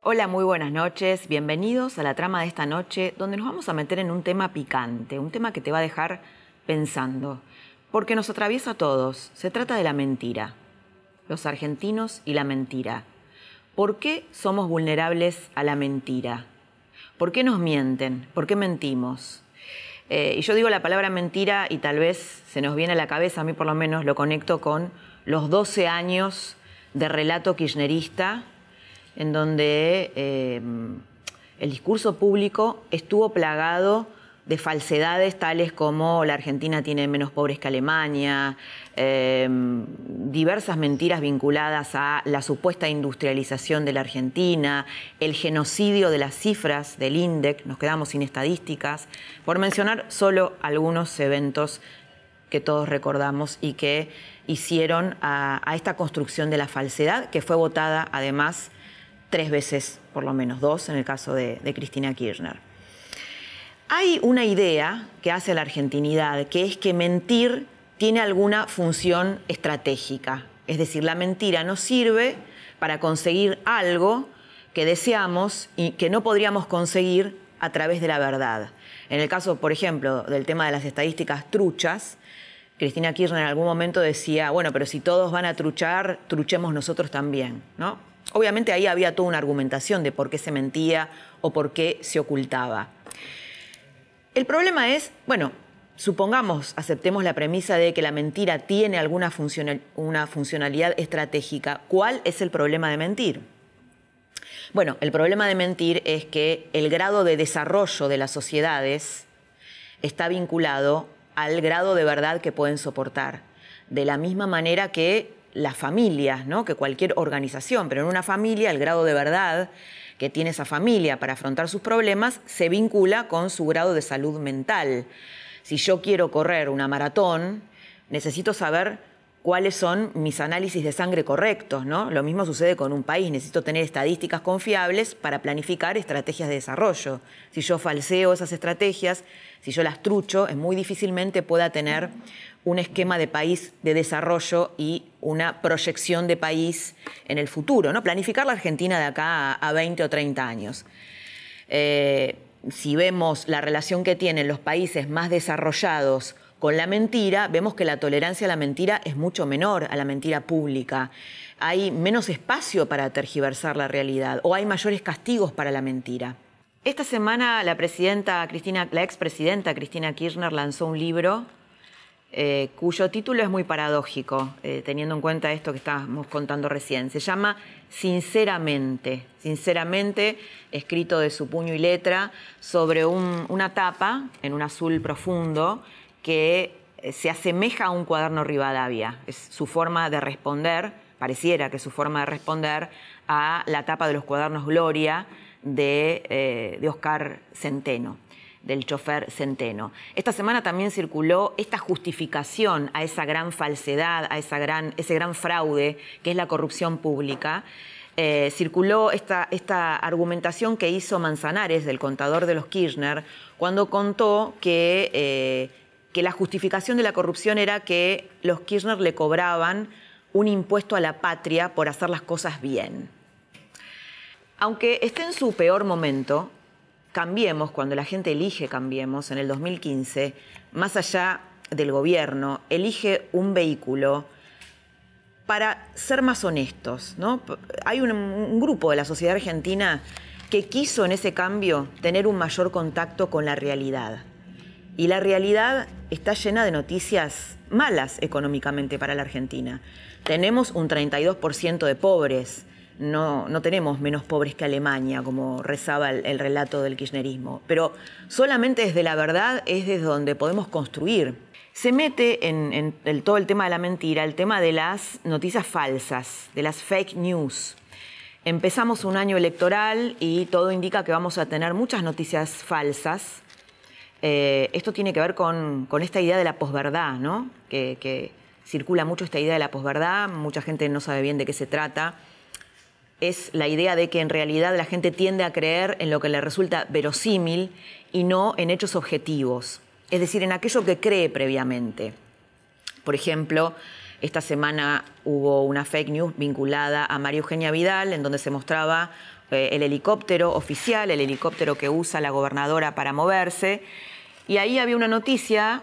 Hola, muy buenas noches. Bienvenidos a la trama de esta noche, donde nos vamos a meter en un tema picante, un tema que te va a dejar pensando, porque nos atraviesa a todos. Se trata de la mentira. Los argentinos y la mentira. ¿Por qué somos vulnerables a la mentira? ¿Por qué nos mienten? ¿Por qué mentimos? Y yo digo la palabra mentira y tal vez se nos viene a la cabeza, a mí por lo menos lo conecto con los 12 años de relato kirchnerista, en donde el discurso público estuvo plagado de falsedades tales como la Argentina tiene menos pobres que Alemania, diversas mentiras vinculadas a la supuesta industrialización de la Argentina, el genocidio de las cifras del INDEC, nos quedamos sin estadísticas, por mencionar solo algunos eventos que todos recordamos y que hicieron a esta construcción de la falsedad, que fue votada además 3 veces, por lo menos 2, en el caso de Cristina Kirchner. Hay una idea que hace la argentinidad, que es que mentir tiene alguna función estratégica. Es decir, la mentira nos sirve para conseguir algo que deseamos y que no podríamos conseguir a través de la verdad. En el caso, por ejemplo, del tema de las estadísticas truchas, Cristina Kirchner en algún momento decía, bueno, pero si todos van a truchar, truchemos nosotros también, ¿no? Obviamente ahí había toda una argumentación de por qué se mentía o por qué se ocultaba. El problema es, bueno, supongamos, aceptemos la premisa de que la mentira tiene alguna funcionalidad estratégica. ¿Cuál es el problema de mentir? Bueno, el problema de mentir es que el grado de desarrollo de las sociedades está vinculado al grado de verdad que pueden soportar. De la misma manera que las familias, ¿no? Que cualquier organización, pero en una familia el grado de verdad que tiene esa familia para afrontar sus problemas se vincula con su grado de salud mental. Si yo quiero correr una maratón, necesito saber cuáles son mis análisis de sangre correctos, ¿no? Lo mismo sucede con un país. Necesito tener estadísticas confiables para planificar estrategias de desarrollo. Si yo falseo esas estrategias, si yo las trucho, es muy difícilmente pueda tener un esquema de país de desarrollo y una proyección de país en el futuro, ¿no? Planificar la Argentina de acá a 20 o 30 años. Si vemos la relación que tienen los países más desarrollados con la mentira, vemos que la tolerancia a la mentira es mucho menor a la mentira pública. Hay menos espacio para tergiversar la realidad o hay mayores castigos para la mentira. Esta semana la expresidenta Cristina Kirchner lanzó un libro cuyo título es muy paradójico, teniendo en cuenta esto que estábamos contando recién. Se llama Sinceramente. Sinceramente, escrito de su puño y letra, sobre una tapa en un azul profundo que se asemeja a un cuaderno Rivadavia. Es su forma de responder, pareciera que es su forma de responder a la tapa de los cuadernos Gloria de Oscar Centeno, del chofer Centeno. Esta semana también circuló esta justificación a esa gran falsedad, a ese gran fraude que es la corrupción pública. Circuló esta argumentación que hizo Manzanares, del contador de los Kirchner, cuando contó que la justificación de la corrupción era que los Kirchner le cobraban un impuesto a la patria por hacer las cosas bien. Aunque esté en su peor momento, Cambiemos, cuando la gente elige Cambiemos, en el 2015, más allá del gobierno, elige un vehículo para ser más honestos, ¿no? Hay un grupo de la sociedad argentina que quiso en ese cambio tener un mayor contacto con la realidad. Y la realidad está llena de noticias malas económicamente para la Argentina. Tenemos un 32% de pobres. No tenemos menos pobres que Alemania, como rezaba el relato del kirchnerismo. Pero solamente desde la verdad es desde donde podemos construir. Se mete en todo el tema de la mentira, el tema de las noticias falsas, de las fake news. Empezamos un año electoral y todo indica que vamos a tener muchas noticias falsas. Esto tiene que ver con esta idea de la posverdad, ¿no? Que circula mucho esta idea de la posverdad, mucha gente no sabe bien de qué se trata. Es la idea de que en realidad la gente tiende a creer en lo que le resulta verosímil y no en hechos objetivos, es decir, en aquello que cree previamente. Por ejemplo, esta semana hubo una fake news vinculada a María Eugenia Vidal, en donde se mostraba el helicóptero oficial, el helicóptero que usa la gobernadora para moverse. Y ahí había una noticia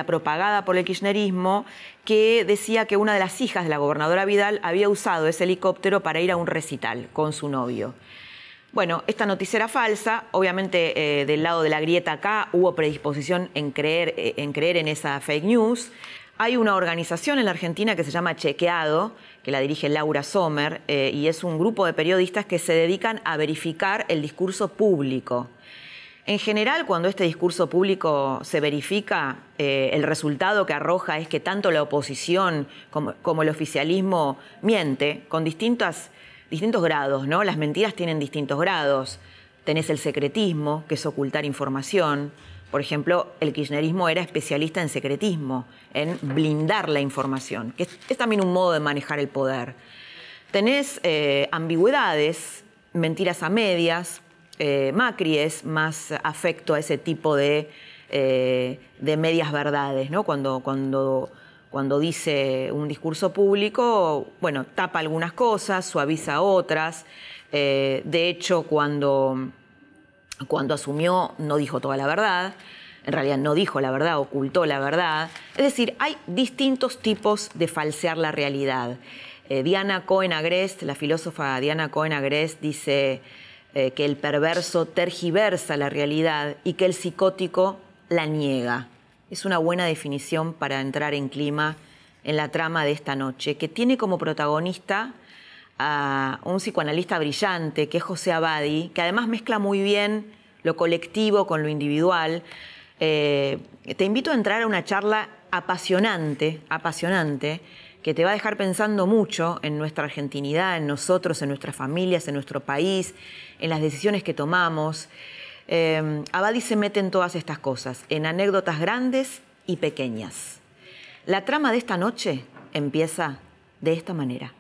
propagada por el kirchnerismo que decía que una de las hijas de la gobernadora Vidal había usado ese helicóptero para ir a un recital con su novio. Bueno, esta noticia era falsa. Obviamente, del lado de la grieta acá hubo predisposición en creer en esa fake news. Hay una organización en la Argentina que se llama Chequeado, que la dirige Laura Sommer, y es un grupo de periodistas que se dedican a verificar el discurso público. En general, cuando este discurso público se verifica, el resultado que arroja es que tanto la oposición como el oficialismo miente con distintos grados, ¿no? Las mentiras tienen distintos grados. Tenés el secretismo, que es ocultar información. Por ejemplo, el kirchnerismo era especialista en secretismo, en blindar la información, que es también un modo de manejar el poder. Tenés ambigüedades, mentiras a medias. Macri es más afecto a ese tipo de medias verdades, ¿no? Cuando dice un discurso público, bueno, tapa algunas cosas, suaviza otras. De hecho, cuando asumió no dijo toda la verdad. En realidad no dijo la verdad, ocultó la verdad. Es decir, hay distintos tipos de falsear la realidad. Diana Cohen Agrest, la filósofa Diana Cohen Agrest, dice que el perverso tergiversa la realidad y que el psicótico la niega. Es una buena definición para entrar en clima en la trama de esta noche, que tiene como protagonista a un psicoanalista brillante, que es José Abadi, que además mezcla muy bien lo colectivo con lo individual. Te invito a entrar a una charla apasionante, que te va a dejar pensando mucho en nuestra argentinidad, en nosotros, en nuestras familias, en nuestro país, en las decisiones que tomamos. Abadi se mete en todas estas cosas, en anécdotas grandes y pequeñas. La trama de esta noche empieza de esta manera.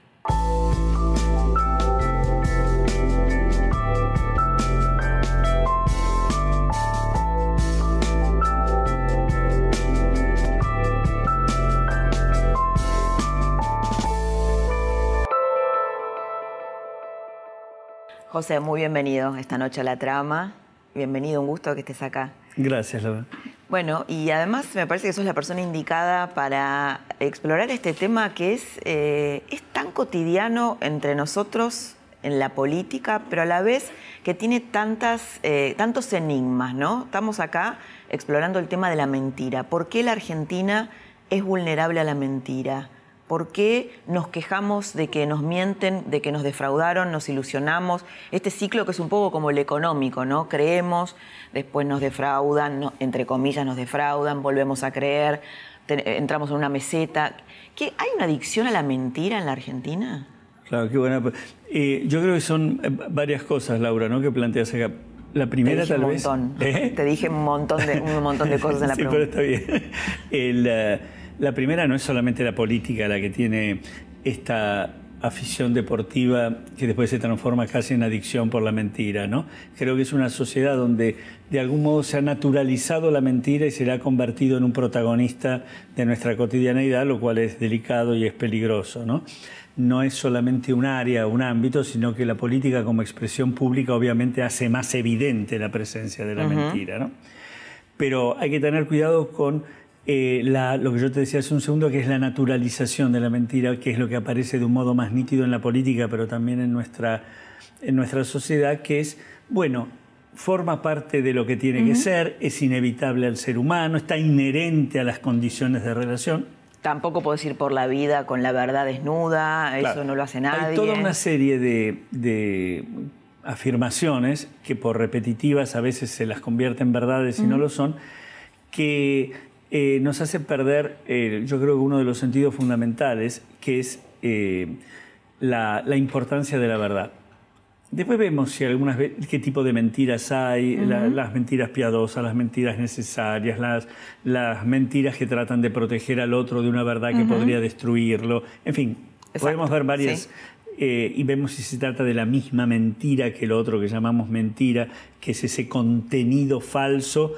José, muy bienvenido esta noche a La Trama. Bienvenido, un gusto que estés acá. Gracias, Laura. Bueno, y además me parece que sos la persona indicada para explorar este tema que es tan cotidiano entre nosotros en la política, pero a la vez que tiene tantos enigmas, ¿no? Estamos acá explorando el tema de la mentira. ¿Por qué la Argentina es vulnerable a la mentira? ¿Por qué nos quejamos de que nos mienten, de que nos defraudaron, nos ilusionamos? Este ciclo que es un poco como el económico, ¿no? Creemos, después nos defraudan, no, entre comillas nos defraudan, volvemos a creer, entramos en una meseta. ¿Hay una adicción a la mentira en la Argentina? Claro, qué buena. Yo creo que son varias cosas, Laura, ¿no?, que planteas acá. La primera tal vez... Te dije un montón de cosas en la pregunta. Sí, pero está bien. La primera no es solamente la política la que tiene esta afición deportiva que después se transforma casi en adicción por la mentira, ¿no? Creo que es una sociedad donde de algún modo se ha naturalizado la mentira y se la ha convertido en un protagonista de nuestra cotidianeidad, lo cual es delicado y es peligroso, ¿no? No es solamente un área, un ámbito, sino que la política como expresión pública obviamente hace más evidente la presencia de la mentira, ¿no? Pero hay que tener cuidado con lo que yo te decía hace un segundo, que es la naturalización de la mentira, que es lo que aparece de un modo más nítido en la política, pero también en nuestra sociedad, que es, bueno, forma parte de lo que tiene que ser, es inevitable al ser humano, está inherente a las condiciones de relación. Tampoco puedes ir por la vida con la verdad desnuda, claro. Eso no lo hace nadie. Hay toda una serie de afirmaciones que por repetitivas a veces se las convierten en verdades y no lo son, que nos hace perder, yo creo que uno de los sentidos fundamentales, que es la importancia de la verdad. Después vemos si qué tipo de mentiras hay, las mentiras piadosas, las mentiras necesarias, las mentiras que tratan de proteger al otro de una verdad que podría destruirlo. En fin, podemos ver varias y vemos si se trata de la misma mentira que lo otro que llamamos mentira, que es ese contenido falso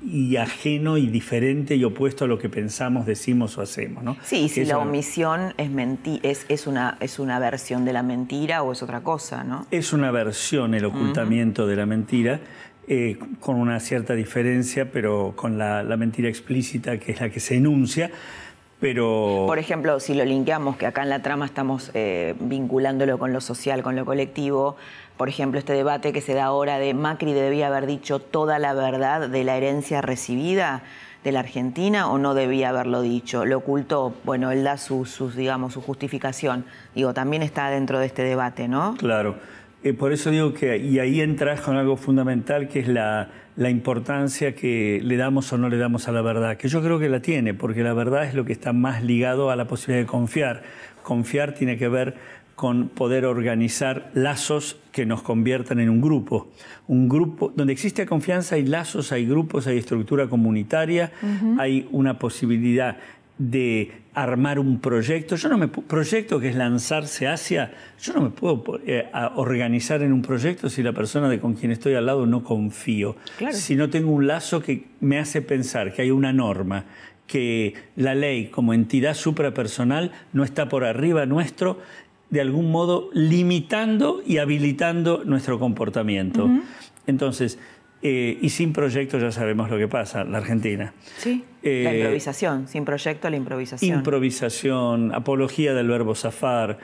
y ajeno y diferente y opuesto a lo que pensamos, decimos o hacemos, ¿no? Sí, y si la omisión es una versión de la mentira o es otra cosa, ¿no? Es una versión, el ocultamiento de la mentira, con una cierta diferencia, pero con la mentira explícita, que es la que se enuncia. Pero... Por ejemplo, si lo linkeamos, que acá en la trama estamos vinculándolo con lo social, con lo colectivo, por ejemplo, este debate que se da ahora de Macri debía haber dicho toda la verdad de la herencia recibida de la Argentina o no debía haberlo dicho, lo ocultó. Bueno, él da su justificación. Digo, también está dentro de este debate, ¿no? Claro. Por eso digo que, y ahí entras con algo fundamental, que es la importancia que le damos o no le damos a la verdad, que yo creo que la tiene, porque la verdad es lo que está más ligado a la posibilidad de confiar. Confiar tiene que ver con poder organizar lazos que nos conviertan en un grupo. Un grupo donde existe confianza, hay lazos, hay grupos, hay estructura comunitaria, hay una posibilidad de armar un proyecto. Proyecto que es lanzarse hacia... Yo no me puedo organizar en un proyecto si la persona con quien estoy al lado no confío. Claro. Si no tengo un lazo que me hace pensar que hay una norma, que la ley como entidad suprapersonal no está por arriba nuestro, de algún modo limitando y habilitando nuestro comportamiento. Entonces... y sin proyecto ya sabemos lo que pasa, la Argentina. Sí, la improvisación, sin proyecto la improvisación. Improvisación, apología del verbo zafar,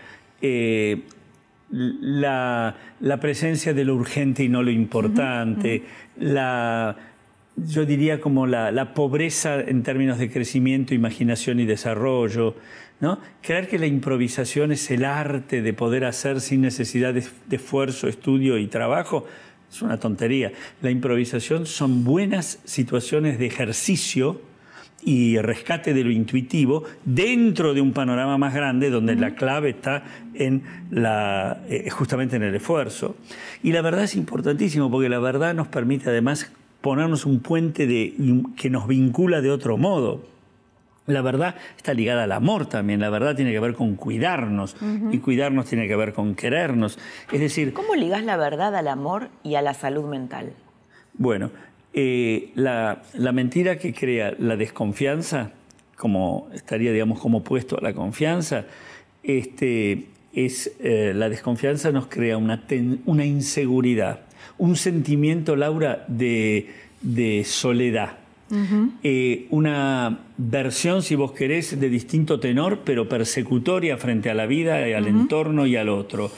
la presencia de lo urgente y no lo importante, yo diría como la pobreza en términos de crecimiento, imaginación y desarrollo, ¿no? Creer que la improvisación es el arte de poder hacer sin necesidad de esfuerzo, estudio y trabajo, es una tontería. La improvisación son buenas situaciones de ejercicio y rescate de lo intuitivo dentro de un panorama más grande donde la clave está en justamente en el esfuerzo. Y la verdad es importantísimo porque la verdad nos permite además ponernos un puente que nos vincula de otro modo. La verdad está ligada al amor también. La verdad tiene que ver con cuidarnos y cuidarnos tiene que ver con querernos. Es decir... ¿Cómo ligás la verdad al amor y a la salud mental? Bueno, la mentira que crea la desconfianza, como estaría, digamos, como opuesto a la confianza, la desconfianza nos crea una inseguridad, un sentimiento, Laura, de soledad. Una versión, si vos querés, de distinto tenor, pero persecutoria frente a la vida, al entorno y al otro.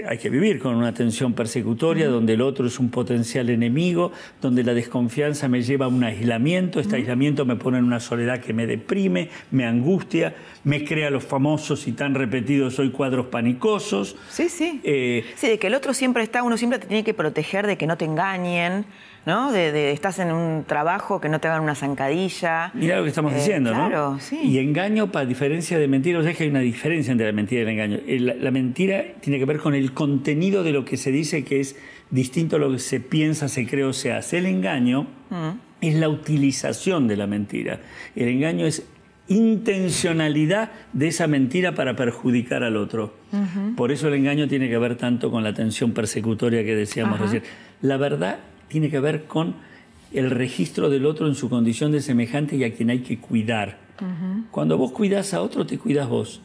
Hay que vivir con una tensión persecutoria donde el otro es un potencial enemigo, donde la desconfianza me lleva a un aislamiento. Este aislamiento me pone en una soledad que me deprime, me angustia, me crea los famosos y tan repetidos hoy cuadros panicosos. Sí, sí. Sí, de que el otro siempre está, uno siempre te tiene que proteger de que no te engañen, ¿no? Estás en un trabajo, que no te hagan una zancadilla. Mirá lo que estamos diciendo, claro, ¿no? Sí. Y engaño, para diferencia de mentira, o sea, es que hay una diferencia entre la mentira y el engaño. La mentira tiene que ver con el contenido de lo que se dice, que es distinto a lo que se piensa, se cree o se hace. El engaño es la utilización de la mentira. El engaño es intencionalidad de esa mentira para perjudicar al otro. Por eso el engaño tiene que ver tanto con la tensión persecutoria que decíamos recién. La verdad tiene que ver con el registro del otro en su condición de semejante y a quien hay que cuidar. Cuando vos cuidás a otro, te cuidás vos.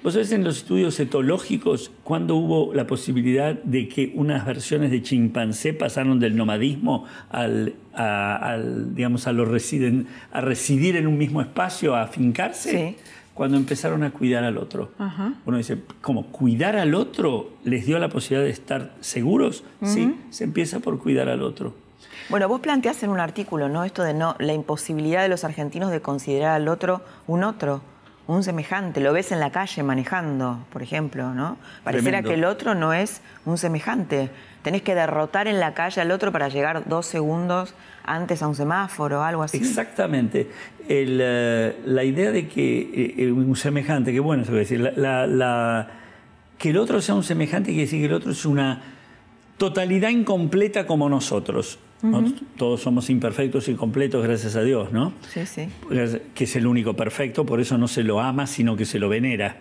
Vos sabés, en los estudios etológicos, cuando hubo la posibilidad de que unas versiones de chimpancé pasaron del nomadismo a residir en un mismo espacio, a afincarse, sí. Cuando empezaron a cuidar al otro. Uno dice, ¿cómo? ¿Cuidar al otro les dio la posibilidad de estar seguros? Sí, se empieza por cuidar al otro. Bueno, vos planteás en un artículo, ¿no? Esto de la imposibilidad de los argentinos de considerar al otro, un semejante. Lo ves en la calle manejando, por ejemplo, ¿no? Pareciera que el otro no es un semejante. Tenés que derrotar en la calle al otro para llegar 2 segundos antes a un semáforo, algo así. Exactamente. La idea de que un semejante, que bueno, eso decir, que el otro sea un semejante quiere decir que el otro es una totalidad incompleta como nosotros. Todos somos imperfectos y completos, gracias a Dios, ¿no? Sí, sí. Que es el único perfecto, por eso no se lo ama, sino que se lo venera.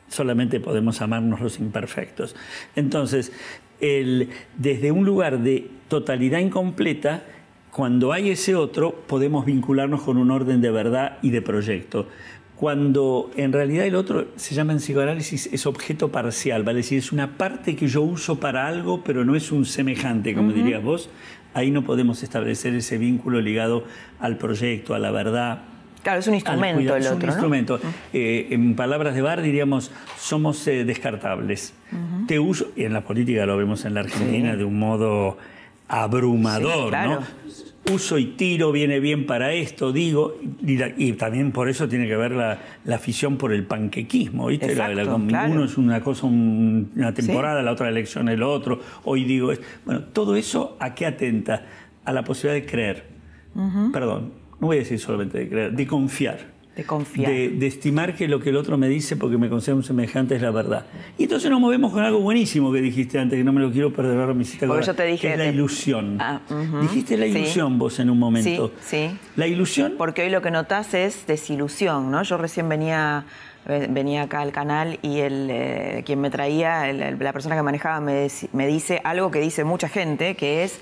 Solamente podemos amarnos los imperfectos. Entonces, desde un lugar de totalidad incompleta, cuando hay ese otro, podemos vincularnos con un orden de verdad y de proyecto. Cuando en realidad el otro se llama en psicoanálisis, es objeto parcial, ¿vale? Es decir, es una parte que yo uso para algo, pero no es un semejante, como dirías vos. Ahí no podemos establecer ese vínculo ligado al proyecto, a la verdad. Claro, es un instrumento el otro, es un ¿no? instrumento. En palabras de Bar diríamos, somos descartables. Te uso, y en la política lo vemos en la Argentina de un modo abrumador, claro. ¿no? Uso y tiro, viene bien para esto, digo, y también por eso tiene que ver la afición por el panquequismo, ¿viste? Exacto, Uno es una cosa una temporada, la otra elección el otro, hoy digo... Bueno, todo eso, ¿a qué atenta? A la posibilidad de creer. Perdón, no voy a decir solamente de creer, de confiar. De confiar. De estimar que lo que el otro me dice porque me considera un semejante es la verdad. Y entonces nos movemos con algo buenísimo que dijiste antes, que no me lo quiero perder, ahora me hiciste acordar, yo te dije que es la ilusión. Dijiste la ilusión vos en un momento. Sí. La ilusión... Porque hoy lo que notás es desilusión, ¿no? Yo recién venía acá al canal y quien me traía, la persona que manejaba me dice algo que dice mucha gente, que es,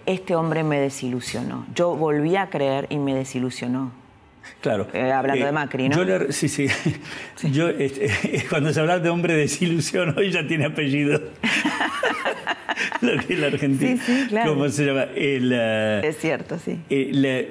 este hombre me desilusionó. Yo volví a creer y me desilusionó. Claro. Hablando de Macri, ¿no? Sí. Yo, cuando se habla de hombre desilusión, hoy ya tiene apellido. Lo que es la Argentina. Sí, claro. ¿Cómo se llama? Es cierto, sí.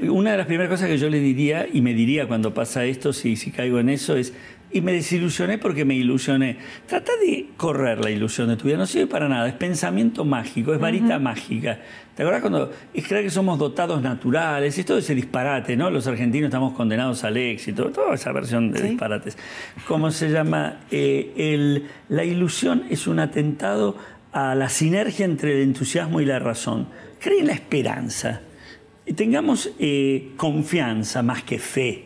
Una de las primeras cosas que yo le diría, y me diría cuando pasa esto, si caigo en eso, es... Y me desilusioné porque me ilusioné. Trata de correr la ilusión de tu vida. No sirve para nada. Es pensamiento mágico, es varita mágica. ¿Te acuerdas cuando es creer que somos dotados naturales? Es todo ese disparate, ¿no? Los argentinos estamos condenados al éxito. Toda esa versión de disparates. ¿Cómo se llama? La ilusión es un atentado a la sinergia entre el entusiasmo y la razón. Cree en la esperanza. Tengamos confianza más que fe.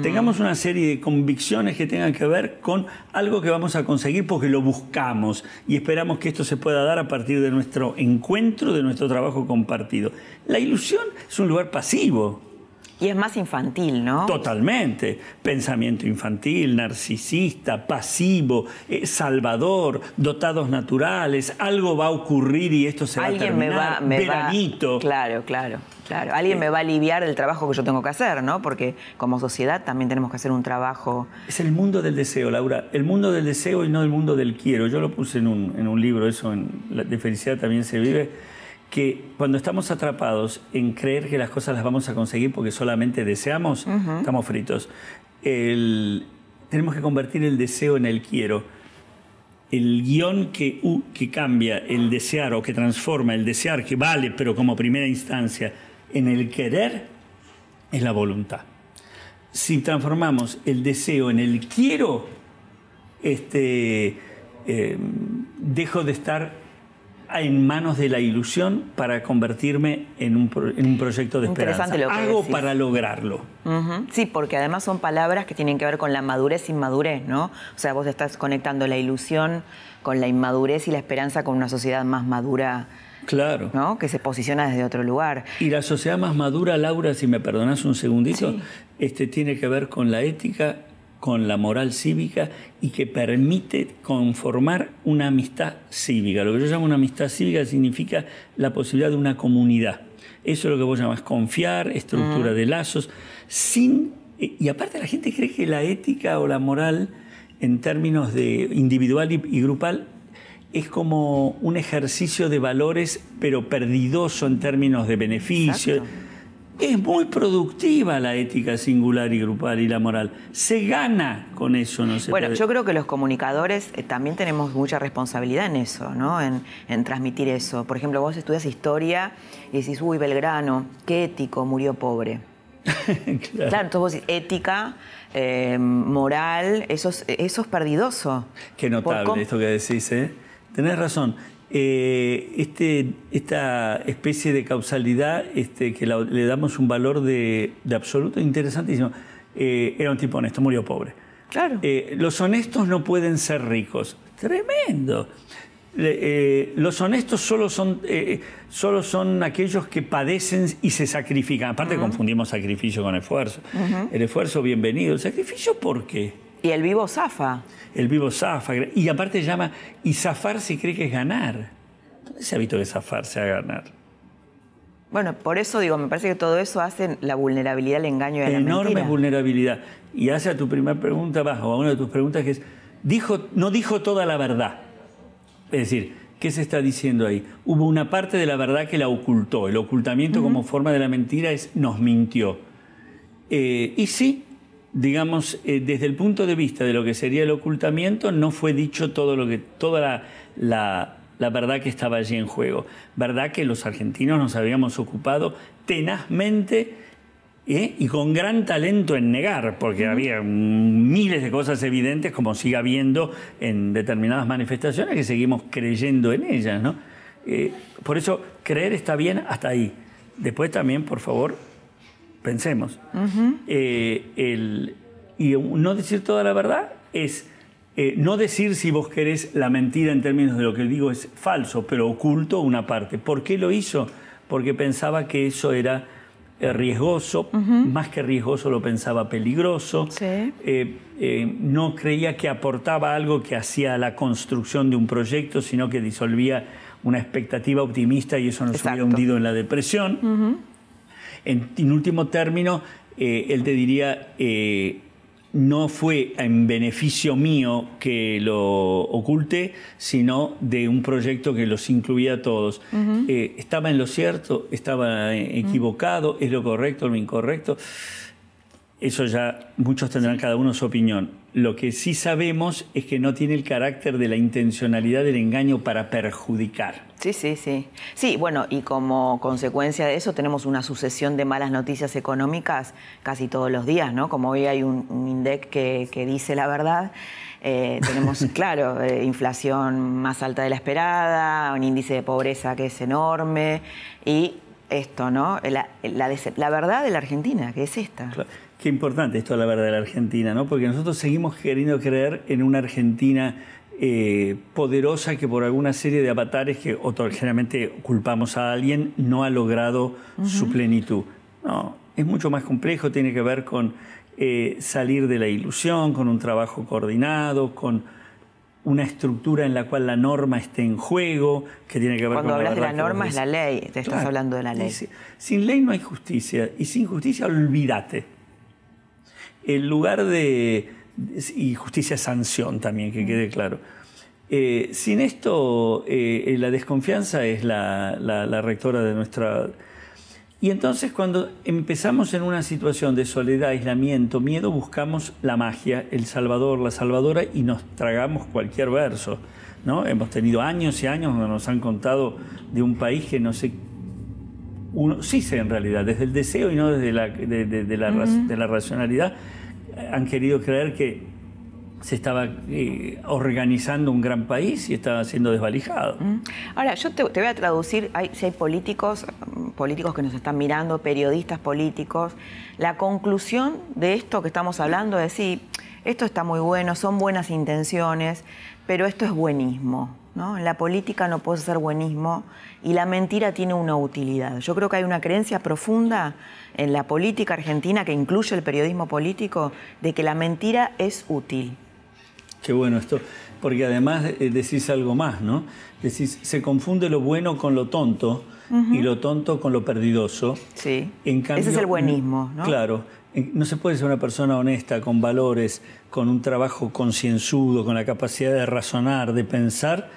Tengamos una serie de convicciones que tengan que ver con algo que vamos a conseguir porque lo buscamos y esperamos que esto se pueda dar a partir de nuestro encuentro, de nuestro trabajo compartido. La ilusión es un lugar pasivo. Y es más infantil, ¿no? Totalmente. Pensamiento infantil, narcisista, pasivo, salvador, dotados naturales. Algo va a ocurrir y esto se va a terminar. Veranito. Claro. Alguien me va a aliviar el trabajo que yo tengo que hacer, ¿no? Porque como sociedad también tenemos que hacer un trabajo... Es el mundo del deseo, Laura. El mundo del deseo y no el mundo del quiero. Yo lo puse en un libro, eso de felicidad también se vive, que cuando estamos atrapados en creer que las cosas las vamos a conseguir porque solamente deseamos, estamos fritos. Tenemos que convertir el deseo en el quiero. El guión que cambia el desear o que transforma el desear, que vale, pero como primera instancia, en el querer, es la voluntad. Si transformamos el deseo en el quiero, dejo de estar en manos de la ilusión para convertirme en un proyecto de esperanza. Interesante lo que Hago decís. para lograrlo. Sí, porque además son palabras que tienen que ver con la madurez e inmadurez, ¿no? O sea, vos estás conectando la ilusión con la inmadurez y la esperanza con una sociedad más madura, Claro. ¿no? Que se posiciona desde otro lugar. Y la sociedad más madura, Laura, si me perdonás un segundito, tiene que ver con la ética, con la moral cívica y que permite conformar una amistad cívica. Lo que yo llamo una amistad cívica significa la posibilidad de una comunidad. Eso es lo que vos llamás confiar, estructura de lazos, y aparte la gente cree que la ética o la moral en términos de individual y grupal es como un ejercicio de valores pero perdidoso en términos de beneficio. Exacto. Es muy productiva la ética singular y grupal y la moral. Se gana con eso, no se puede. Yo creo que los comunicadores también tenemos mucha responsabilidad en eso, ¿no? En transmitir eso. Por ejemplo, vos estudias historia y decís, uy, Belgrano, qué ético, murió pobre. Claro, entonces vos decís, ética, moral, eso es perdidoso. Qué notable esto que decís, ¿eh? Tenés razón. Esta especie de causalidad que le damos un valor de absoluto interesantísimo. Era un tipo honesto, murió pobre. Claro. Los honestos no pueden ser ricos. Tremendo. Los honestos solo son aquellos que padecen y se sacrifican. Aparte confundimos sacrificio con esfuerzo. El esfuerzo, bienvenido. ¿El sacrificio por qué? Y el vivo zafa. El vivo zafa. Y aparte llama, y zafar se cree que es ganar. ¿Dónde se ha visto que zafarse a ganar? Bueno, por eso digo, me parece que todo eso hace la vulnerabilidad, el engaño y la mentira. Enorme vulnerabilidad. Y hace a tu primera pregunta, o a una de tus preguntas, que es, no dijo toda la verdad. Es decir, ¿qué se está diciendo ahí? Hubo una parte de la verdad que la ocultó. El ocultamiento como forma de la mentira es nos mintió. Y sí, digamos, desde el punto de vista de lo que sería el ocultamiento, no fue dicho toda la verdad que estaba allí en juego. Verdad que los argentinos nos habíamos ocupado tenazmente y con gran talento en negar, porque había miles de cosas evidentes, como sigue habiendo en determinadas manifestaciones, que seguimos creyendo en ellas, ¿no? Por eso, creer está bien hasta ahí. Después también, por favor, pensemos. Y no decir toda la verdad es no decir, si vos querés, la mentira en términos de lo que digo es falso, pero oculto una parte. ¿Por qué lo hizo? Porque pensaba que eso era riesgoso, más que riesgoso lo pensaba peligroso. Sí. No creía que aportaba algo que hacía la construcción de un proyecto, sino que disolvía una expectativa optimista y eso nos hubiera hundido en la depresión. En último término, él te diría, no fue en beneficio mío que lo oculté, sino de un proyecto que los incluía a todos. ¿Estaba en lo cierto? ¿Estaba equivocado? ¿Es lo correcto o lo incorrecto? Eso ya muchos tendrán cada uno su opinión. Lo que sí sabemos es que no tiene el carácter de la intencionalidad del engaño para perjudicar. Sí, sí, sí. Sí, bueno, y como consecuencia de eso tenemos una sucesión de malas noticias económicas casi todos los días, ¿no? Como hoy hay un INDEC que dice la verdad, tenemos, claro, inflación más alta de la esperada, un índice de pobreza que es enorme y esto, ¿no? La verdad de la Argentina, que es esta. Claro. Qué importante esto, la verdad de la Argentina, ¿no? Porque nosotros seguimos queriendo creer en una Argentina poderosa que por alguna serie de avatares que generalmente culpamos a alguien no ha logrado su plenitud. No, es mucho más complejo, tiene que ver con salir de la ilusión, con un trabajo coordinado, con una estructura en la cual la norma esté en juego, que tiene que ver Cuando con hablas de la norma es la ley, te estás hablando de la ley. Sin ley no hay justicia, y sin justicia olvídate. En lugar de... y justicia es sanción también, que quede claro. Sin esto, la desconfianza es la rectora de nuestra... Y entonces cuando empezamos en una situación de soledad, aislamiento, miedo, buscamos la magia, el salvador, la salvadora, y nos tragamos cualquier verso, ¿no? Hemos tenido años y años donde nos han contado de un país que no sé... sí sé en realidad, desde el deseo y no desde la racionalidad, han querido creer que se estaba organizando un gran país y estaba siendo desvalijado. Ahora, yo te voy a traducir, si hay políticos que nos están mirando, periodistas políticos, la conclusión de esto que estamos hablando es, sí, esto está muy bueno, son buenas intenciones, pero esto es buenismo, ¿no? En la política no puede ser buenismo y la mentira tiene una utilidad. Yo creo que hay una creencia profunda en la política argentina, que incluye el periodismo político, de que la mentira es útil. Qué bueno esto, porque además decís algo más, ¿no? Decís, se confunde lo bueno con lo tonto y lo tonto con lo perdidoso. Sí, en cambio, ese es el buenismo, ¿no? Claro, no se puede ser una persona honesta, con valores, con un trabajo concienzudo, con la capacidad de razonar, de pensar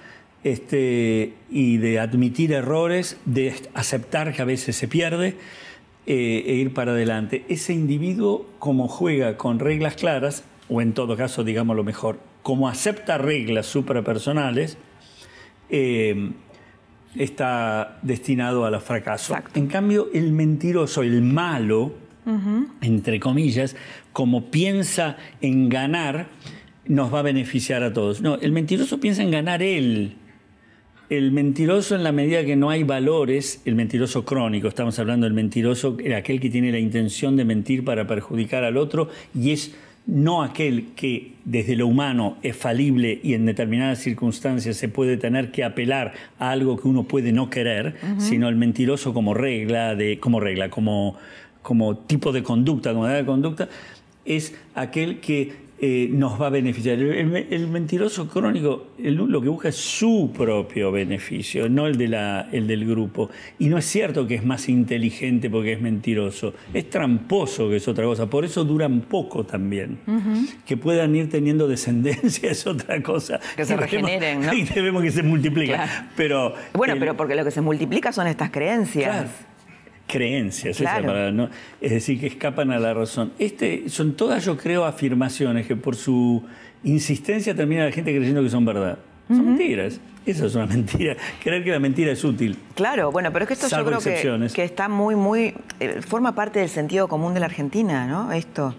y de admitir errores, de aceptar que a veces se pierde e ir para adelante. Ese individuo, como juega con reglas claras, o en todo caso, digamos lo mejor, como acepta reglas suprapersonales, está destinado al fracaso. Exacto. En cambio, el mentiroso, el malo, entre comillas, como piensa en ganar, nos va a beneficiar a todos. No, el mentiroso piensa en ganar él. El mentiroso, en la medida que no hay valores, el mentiroso crónico, estamos hablando del mentiroso, aquel que tiene la intención de mentir para perjudicar al otro, y es no aquel que desde lo humano es falible y en determinadas circunstancias se puede tener que apelar a algo que uno puede no querer, sino el mentiroso como tipo de conducta, como edad de conducta, es aquel que nos va a beneficiar. El mentiroso crónico lo que busca es su propio beneficio, no el del grupo. Y no es cierto que es más inteligente porque es mentiroso. Es tramposo, que es otra cosa. Por eso duran poco también. Que puedan ir teniendo descendencia es otra cosa. Que se regeneren, ¿no? Y debemos que se multipliquen. Claro. Pero, pero porque lo que se multiplica son estas creencias. Claro. Creencias, claro. Esa palabra, ¿no? Es decir, que escapan a la razón. Son todas, yo creo, afirmaciones que por su insistencia termina la gente creyendo que son verdad. Son mentiras. Eso es una mentira. Creer que la mentira es útil. Claro, bueno, pero es que esto yo creo que está muy forma parte del sentido común de la Argentina, ¿no? Esto.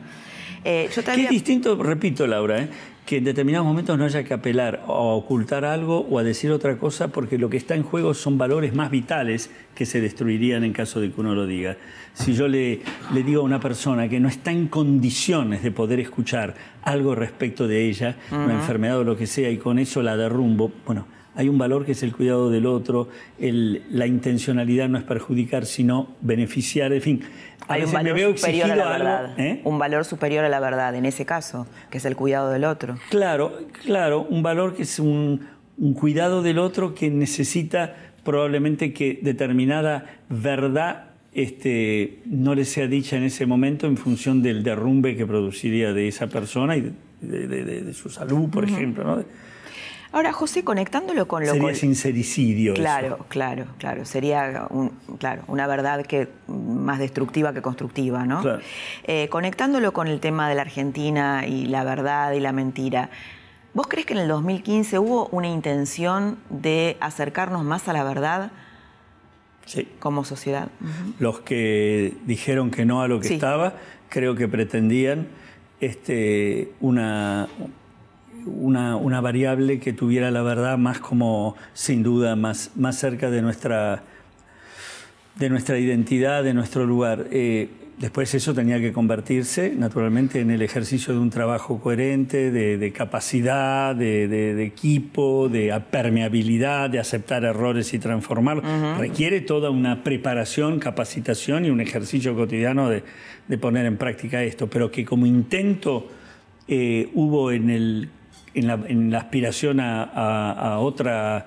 Que es distinto, repito, Laura, que en determinados momentos no haya que apelar a ocultar algo o a decir otra cosa, porque lo que está en juego son valores más vitales que se destruirían en caso de que uno lo diga. Si yo le digo a una persona que no está en condiciones de poder escuchar algo respecto de ella, una enfermedad o lo que sea, y con eso la derrumbo, bueno, hay un valor que es el cuidado del otro, la intencionalidad no es perjudicar, sino beneficiar, en fin. Hay un valor superior a la verdad. Un valor superior a la verdad, en ese caso, que es el cuidado del otro. Claro, un valor que es un cuidado del otro que necesita probablemente que determinada verdad no le sea dicha en ese momento en función del derrumbe que produciría de esa persona y de su salud, por ejemplo, ¿no? Ahora, José, conectándolo con lo que... Sería sincericidio. Claro, eso. claro. Sería una verdad más destructiva que constructiva, ¿no? Claro. Conectándolo con el tema de la Argentina y la verdad y la mentira, ¿vos crees que en el 2015 hubo una intención de acercarnos más a la verdad? Sí. Como sociedad. Los que dijeron que no a lo que estaba, creo que pretendían una variable que tuviera la verdad más como, sin duda, más cerca de nuestra identidad, de nuestro lugar. Después eso tenía que convertirse, naturalmente, en el ejercicio de un trabajo coherente, de capacidad, de equipo, de permeabilidad, de aceptar errores y transformarlos. Requiere toda una preparación, capacitación y un ejercicio cotidiano de poner en práctica esto, pero que como intento hubo en la aspiración a otro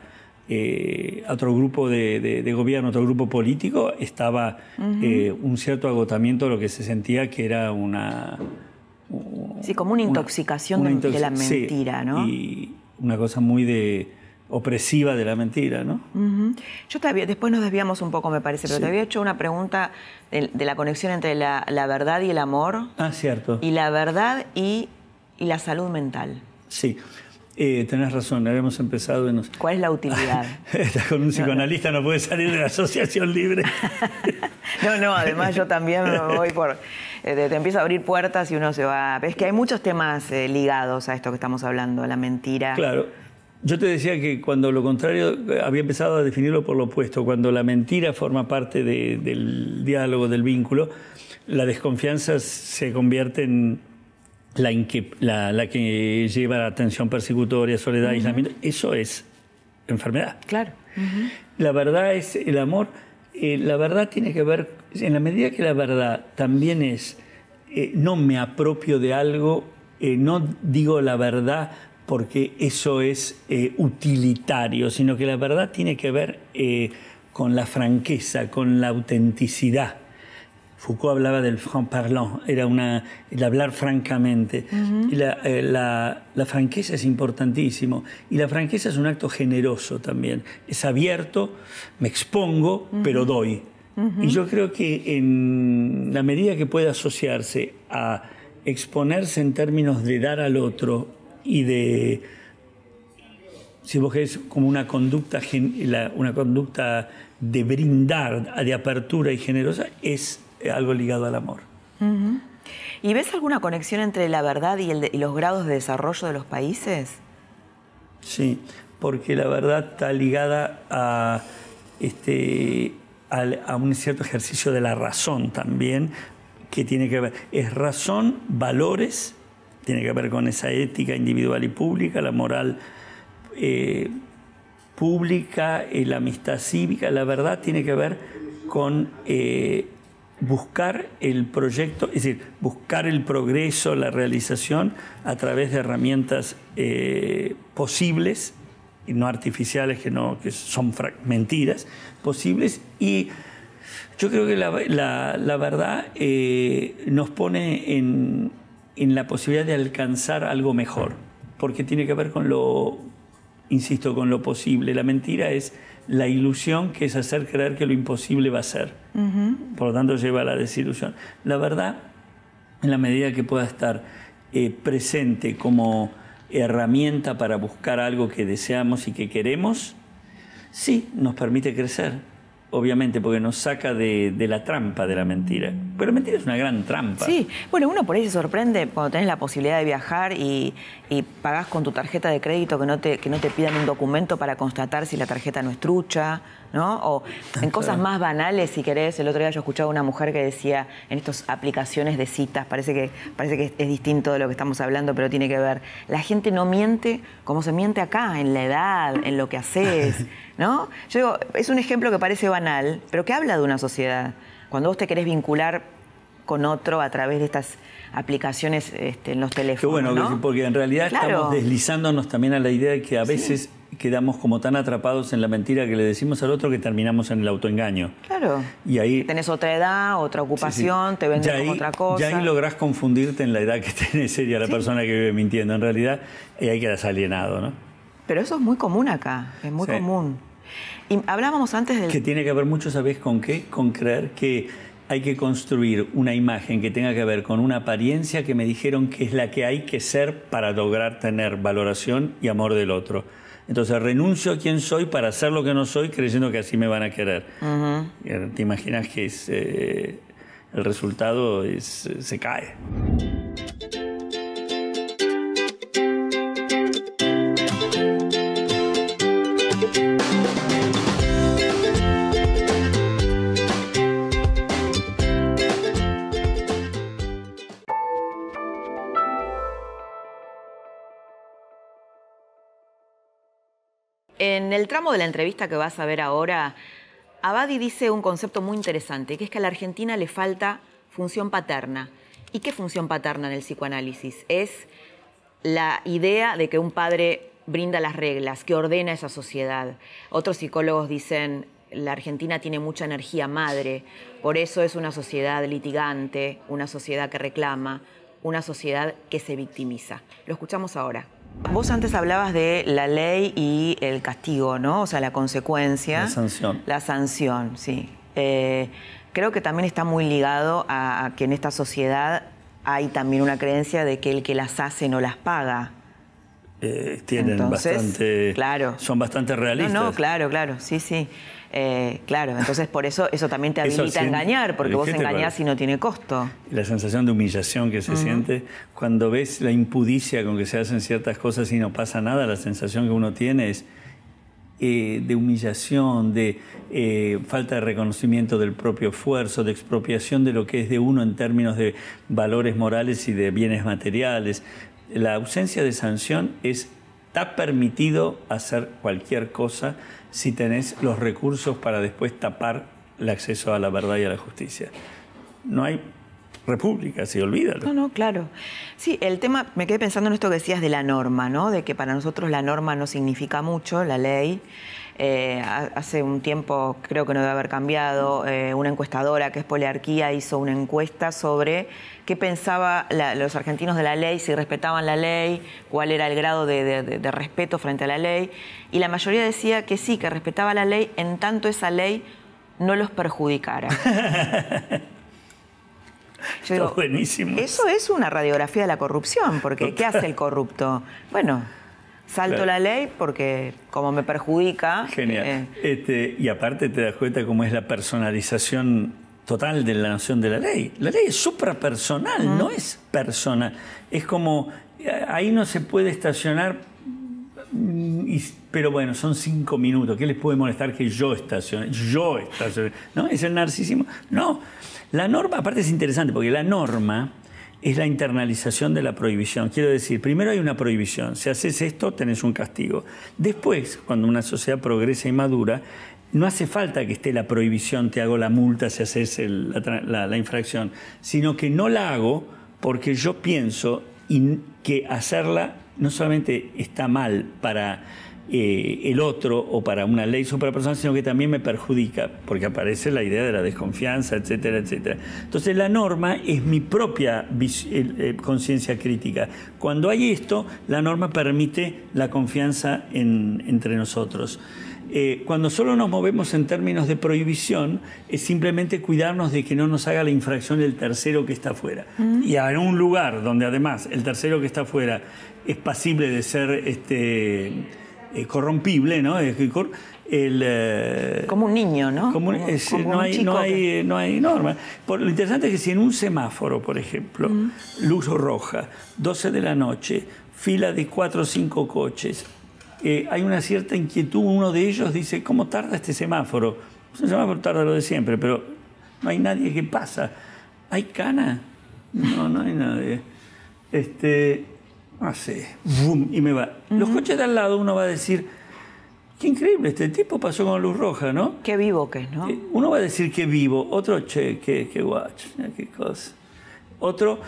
grupo de gobierno, otro grupo político, estaba un cierto agotamiento de lo que se sentía que era como una intoxicación de la mentira, sí, ¿no? Y una cosa muy opresiva de la mentira, ¿no? Después nos desviamos un poco, me parece, pero te había hecho una pregunta de la conexión entre la verdad y el amor. Ah, cierto. Y la verdad y la salud mental. Sí. Tenés razón, habíamos empezado en... ¿Cuál es la utilidad? Estás con un psicoanalista, no puedes salir de la asociación libre. Además yo también me voy te empiezo a abrir puertas y uno se va... Es que hay muchos temas ligados a esto que estamos hablando, a la mentira. Claro. Yo te decía que cuando lo contrario, había empezado a definirlo por lo opuesto, cuando la mentira forma parte del diálogo, del vínculo, la desconfianza se convierte en... la que lleva a la tensión persecutoria, soledad, aislamiento, eso es enfermedad. Claro. La verdad es el amor. La verdad tiene que ver, en la medida que la verdad también es, no me apropio de algo, no digo la verdad porque eso es utilitario, sino que la verdad tiene que ver con la franqueza, con la autenticidad. Foucault hablaba del franc-parlant, era el hablar francamente. Y la franqueza es importantísimo. Y la franqueza es un acto generoso también. Es abierto, me expongo, pero doy. Y yo creo que en la medida que pueda asociarse a exponerse en términos de dar al otro y de, si vos querés, como una conducta de brindar, de apertura y generosa, es algo ligado al amor. ¿Y ves alguna conexión entre la verdad y los grados de desarrollo de los países? Sí, porque la verdad está ligada a un cierto ejercicio de la razón también, que tiene que ver, es razón, valores, tiene que ver con esa ética individual y pública, la moral pública, la amistad cívica. La verdad tiene que ver con buscar el proyecto, es decir, buscar el progreso, la realización a través de herramientas posibles y no artificiales, que son mentiras, posibles. Y yo creo que la verdad nos pone en la posibilidad de alcanzar algo mejor, porque tiene que ver con insisto, con lo posible. La mentira es la ilusión, que es hacer creer que lo imposible va a ser. Por lo tanto, lleva a la desilusión. La verdad, en la medida que pueda estar presente como herramienta para buscar algo que deseamos y que queremos, sí, nos permite crecer. Obviamente, porque nos saca de la trampa de la mentira. Pero la mentira es una gran trampa. Sí, bueno, uno por ahí se sorprende cuando tenés la posibilidad de viajar y pagás con tu tarjeta de crédito, que no te pidan un documento para constatar si la tarjeta no es trucha, ¿no? O en cosas más banales, si querés. El otro día yo escuchaba a una mujer que decía, en estas aplicaciones de citas, parece que es distinto de lo que estamos hablando, pero tiene que ver. La gente no miente como se miente acá, en la edad, en lo que haces, ¿no? Yo digo, es un ejemplo que parece banal, pero que habla de una sociedad. Cuando vos te querés vincular con otro a través de estas aplicaciones en los teléfonos. Qué bueno, ¿no? Porque en realidad estamos deslizándonos también a la idea de que a veces quedamos como tan atrapados en la mentira que le decimos al otro que terminamos en el autoengaño. Claro. Y ahí tenés otra edad, otra ocupación, te venden como otra cosa. Ya ahí lográs confundirte en la edad que tenés seria la persona que vive mintiendo. En realidad ahí quedas alienado, ¿no? Pero eso es muy común acá, es muy común. Y hablábamos antes del... Que tiene que ver mucho, ¿sabés con qué? Con creer que hay que construir una imagen que tenga que ver con una apariencia que me dijeron que es la que hay que ser para lograr tener valoración y amor del otro. Entonces renuncio a quien soy para hacer lo que no soy, creyendo que así me van a querer. Te imaginas que el resultado se cae. En el tramo de la entrevista que vas a ver ahora, Abadi dice un concepto muy interesante, que es que a la Argentina le falta función paterna. ¿Y qué función paterna en el psicoanálisis? Es la idea de que un padre brinda las reglas, que ordena esa sociedad. Otros psicólogos dicen, la Argentina tiene mucha energía madre, por eso es una sociedad litigante, una sociedad que reclama, una sociedad que se victimiza. Lo escuchamos ahora. Vos antes hablabas de la ley y el castigo, ¿no? O sea, la consecuencia. La sanción. La sanción, sí. Creo que también está muy ligado a que en esta sociedad hay también una creencia de que el que las hace no las paga. Son bastante realistas. No, claro, sí. Claro, entonces por eso también te habilita a engañar, porque vos engañás y no tiene costo. La sensación de humillación que se siente cuando ves la impudicia con que se hacen ciertas cosas y no pasa nada, la sensación que uno tiene es de humillación, de falta de reconocimiento del propio esfuerzo, de expropiación de lo que es de uno en términos de valores morales y de bienes materiales. La ausencia de sanción está permitido hacer cualquier cosa si tenés los recursos para después tapar el acceso a la verdad y a la justicia. No hay república, se olvídalo. No, claro. Sí, el tema, me quedé pensando en esto que decías de la norma, ¿no? De que para nosotros la norma no significa mucho, la ley. Hace un tiempo, creo que no debe haber cambiado, una encuestadora que es Poliarquía hizo una encuesta sobre qué pensaban los argentinos de la ley, si respetaban la ley, cuál era el grado de respeto frente a la ley. Y la mayoría decía que sí, que respetaba la ley en tanto esa ley no los perjudicara. Yo digo, buenísimo. Eso es una radiografía de la corrupción, porque ¿qué hace el corrupto? Bueno, salto la ley porque como me perjudica... Genial. Y aparte te das cuenta cómo es la personalización total de la noción de la ley. La ley es suprapersonal, no es personal. Es como, ahí no se puede estacionar, pero bueno, son 5 minutos. ¿Qué les puede molestar que yo estacione? ¿No? Es el narcisismo. No. La norma, aparte es interesante, porque la norma es la internalización de la prohibición. Quiero decir, primero hay una prohibición. Si haces esto, tenés un castigo. Después, cuando una sociedad progresa y madura, no hace falta que esté la prohibición, te hago la multa si haces la infracción, sino que no la hago porque yo pienso que hacerla no solamente está mal para el otro o para una ley suprapersonal, sino que también me perjudica, porque aparece la idea de la desconfianza, etcétera, etcétera. Entonces la norma es mi propia conciencia crítica. Cuando hay esto, la norma permite la confianza entre nosotros. Cuando solo nos movemos en términos de prohibición, es simplemente cuidarnos de que no nos haga la infracción el tercero que está afuera. Y en un lugar donde además el tercero que está afuera es pasible de ser corrompible, ¿no? Como un niño, ¿no? No hay norma. Lo interesante es que si en un semáforo, por ejemplo, luz roja, 12 de la noche, fila de 4 o 5 coches, hay una cierta inquietud. Uno de ellos dice, ¿cómo tarda este semáforo? El semáforo tarda lo de siempre, pero no hay nadie que pasa. ¿Hay cana? No hay nadie. No sé, boom, y me va. Los coches de al lado, uno va a decir, qué increíble, este tipo pasó con luz roja, ¿no? Qué vivo que es, ¿no? Uno va a decir qué vivo, otro, che, qué guacho, qué cosa. Otro,